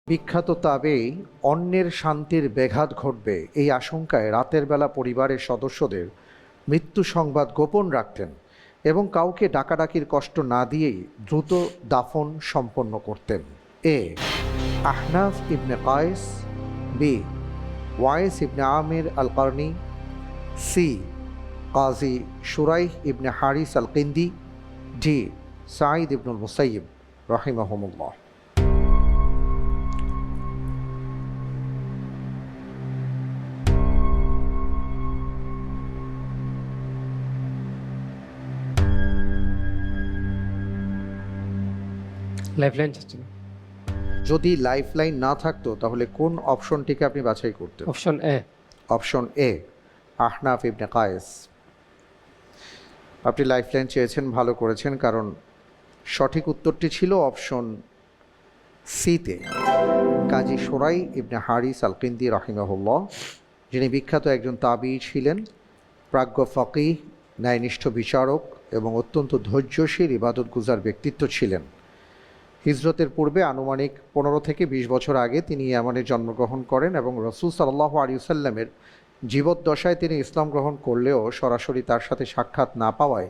বিখ্যাত তাবেঈ অন্যের শান্তির ব্যাঘাত ঘটবে এই আশঙ্কায় রাতের বেলা পরিবারের সদস্যদের মৃত্যু সংবাদ গোপন রাখতেন এবং কাউকে ডাকাডাকির কষ্ট না দিয়েই দ্রুত দাফন সম্পন্ন করতেন। এ আহনাফ ইবনে কায়েস, বি ওয়াইস ইবনে আমির আল কারনি, সি কাজী শুরাইহ ইবনে হারিস আল কিন্দি, ডি সাঈদ ইবনুল মুসাইয়িব রাহিমাহুমুল্লাহ। লাইফলাইন চাচ্ছিল। যদি লাইফলাইন না থাকতো তাহলে কোন অপশনটিকে আপনি বাছাই করতেন? Option A. Option A Ahnaf Ibne Kayes. আপনি লাইফলাইন চেয়েছেন, ভালো করেছেন, কারণ সঠিক উত্তরটি ছিল অপশন সিতে কাজী শুরাই ইবনে হারিস আল কিন্দি রাহিমাহুল্লাহ, যিনি বিখ্যাত একজন তাবিঈ ছিলেন, প্রাজ্ঞ ফকিহ, ন্যায়নিষ্ঠ বিচারক এবং অত্যন্ত ধৈর্যশীল ইবাদতগুজার ব্যক্তিত্ব ছিলেন। হিজরতের পূর্বে আনুমানিক 15 থেকে 20 বছর আগে তিনি ইয়ামানে জন্মগ্রহণ করেন এবং রাসূল সাল্লাল্লাহু আলাইহি ওয়াসাল্লামের জীবদ্দশায় তিনি ইসলাম গ্রহণ করলেও সরাসরি তার সাথে সাক্ষাৎ না পাওয়ায়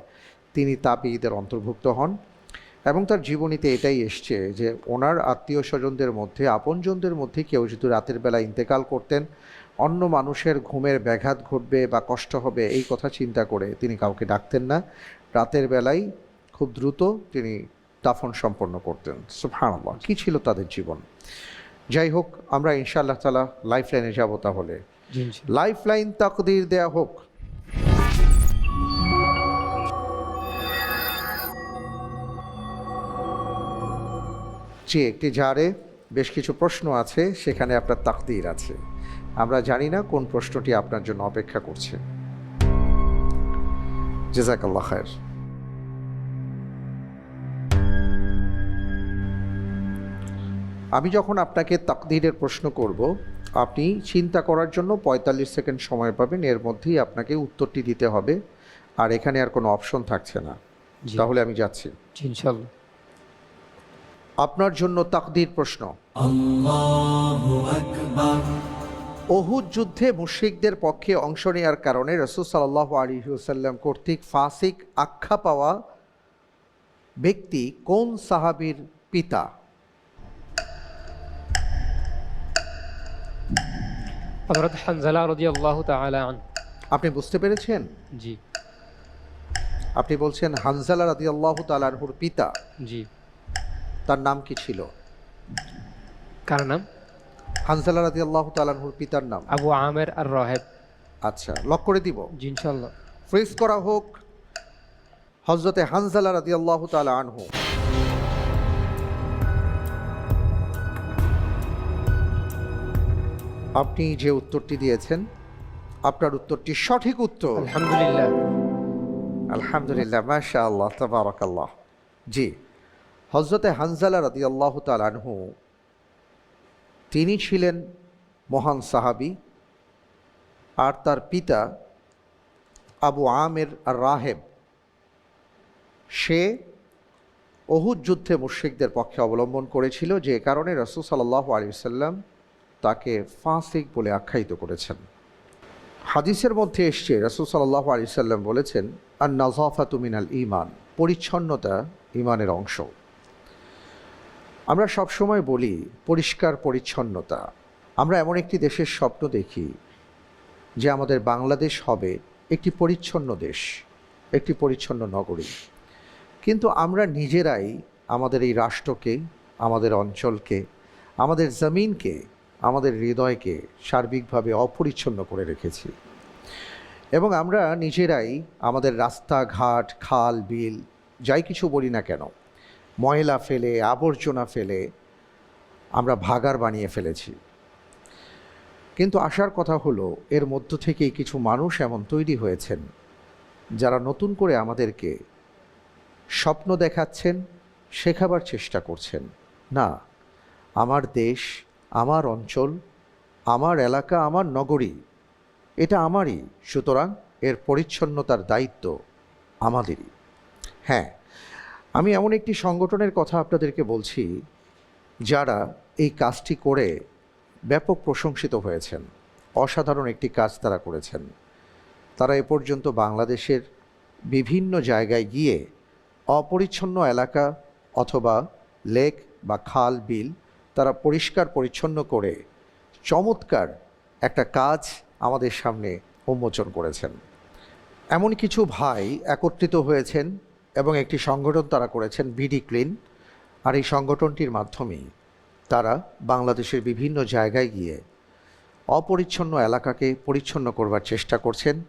তিনি তাবিঈদের অন্তর্ভুক্ত হন। এবং তার জীবনীতে এটাই এসছে যে ওনার আত্মীয় স্বজনদের মধ্যে, আপনজনদের মধ্যে কেউ যদি রাতের বেলা ইন্তেকাল করতেন, অন্য মানুষের ঘুমের ব্যাঘাত ঘটবে বা কষ্ট হবে এই কথা চিন্তা করে তিনি কাউকে ডাকতেন না। রাতের বেলায় খুব দ্রুত তিনি দাফন সম্পন্ন করতেন। সুবহানাল্লাহ, কী ছিল তাদের জীবন! যাই হোক, আমরা ইনশাআল্লাহ তাআলা লাইফলাইনে যাব। তাহলে লাইফলাইন তাকদীর দেয়া হোক। যে একটি জারে বেশ কিছু প্রশ্ন আছে, সেখানে আপনার তাকদীর আছে। আমরা জানি না কোন প্রশ্নটি আপনার জন্য অপেক্ষা করছে। জাযাকাল্লাহ খায়ের। আমি যখন আপনাকে তাকদীরের প্রশ্ন করব, আপনি চিন্তা করার জন্য 45 সেকেন্ড সময় পাবেন। এর মধ্যেই আপনাকে উত্তরটি দিতে হবে, আর এখানে আর কোনো অপশন থাকছে না। তাহলে আমি যাচ্ছি ইনশাআল্লাহ। আপনার জন্য তাকদীর প্রশ্ন। আল্লাহু আকবার। উহুদ যুদ্ধে মুশরিকদের পক্ষে অংশ নেওয়ার কারণে রাসূল সাল্লাল্লাহু আলাইহি ওয়াসাল্লাম কর্তৃক ফাসিক আখ্যা পাওয়া ব্যক্তি কোন সাহাবীর পিতা? হযরত হানজালা রাদিয়াল্লাহু তাআলা আনহু। আপনি বুঝতে পেরেছেন? জি আপনি বলছেন হানজালা রাদিয়াল্লাহু তাআলা আনহুর পিতা। জি। তার নাম কি ছিল? কার নাম? হানজালা রাদিয়াল্লাহু তাআলা আনহুর পিতার নাম আবু আমের আর রাহেব। আচ্ছা, লক করে দিব। জি ইনশাআল্লাহ। ফ্রিজ করা হোক। হযরতে হানজালা রাদিয়াল্লাহু তাআলা আনহু আপনি যে উত্তরটি দিয়েছেন, আপনার উত্তরটি সঠিক উত্তর। আলহামদুলিল্লাহ। আলহামদুলিল্লাহ, মাশাআল্লাহ, তাবারাকাল্লাহ। জি, হযরতে হানজালা রাদিয়াল্লাহু তাআলা আনহু তিনি ছিলেন মহান সাহাবী, আর তার পিতা আবু আমের আর রাহেব, সে উহুদ যুদ্ধে মুশরিকদের পক্ষে অবলম্বন করেছিল, যে কারণে রাসূল সাল্লাল্লাহু আলাইহি ওয়াসাল্লাম তাকে ফাসিক বলে আখ্যায়িত করেছেন। হাদিসের মধ্যে এসছে রাসূল সাল্লাল্লাহু আলাইহি ওয়াসাল্লাম বলেছেন, আন-নাযাফাতু মিনাল ঈমান, পরিচ্ছন্নতা ঈমানের অংশ। আমরা সবসময় বলি পরিষ্কার পরিচ্ছন্নতা। আমরা এমন একটি দেশের স্বপ্ন দেখি যে আমাদের বাংলাদেশ হবে একটি পরিচ্ছন্ন দেশ, একটি পরিচ্ছন্ন নগরী। কিন্তু আমরা নিজেরাই আমাদের এই রাষ্ট্রকে, আমাদের অঞ্চলকে, আমাদের জমিনকে, আমাদের হৃদয়কে সার্বিকভাবে অপরিচ্ছন্ন করে রেখেছি। এবং আমরা নিজেরাই আমাদের রাস্তাঘাট, খাল, বিল, যাই কিছু বলি না কেন, ময়লা ফেলে, আবর্জনা ফেলে আমরা ভাগাড় বানিয়ে ফেলেছি। কিন্তু আসার কথা হলো, এর মধ্য থেকেই কিছু মানুষ এমন তৈরি হয়েছেন যারা নতুন করে আমাদেরকে স্বপ্ন দেখাচ্ছেন, শেখাবার চেষ্টা করছেন। না, আমার দেশ, আমার অঞ্চল, আমার এলাকা, আমার নগরী, এটা আমারই, সুতরাং এর পরিচ্ছন্নতার দায়িত্ব আমাদেরই। হ্যাঁ, আমি এমন একটি সংগঠনের কথা আপনাদেরকে বলছি যারা এই কাজটি করে ব্যাপক প্রশংসিত হয়েছেন। অসাধারণ একটি কাজ তারা করেছেন। তারা এ পর্যন্ত বাংলাদেশের বিভিন্ন জায়গায় গিয়ে অপরিচ্ছন্ন এলাকা অথবা লেক বা খাল বিল তারা পরিষ্কার পরিচ্ছন্ন করে চমৎকার একটা কাজ আমাদের সামনে উন্মোচন করেছেন। এমন কিছু ভাই একত্রিত হয়েছেন এবং একটি সংগঠন তারা করেছেন, বিডি ক্লিন। আর এই সংগঠনটির মাধ্যমেই তারা বাংলাদেশের বিভিন্ন জায়গায় গিয়ে অপরিচ্ছন্ন এলাকাকে পরিচ্ছন্ন করবার চেষ্টা করছেন।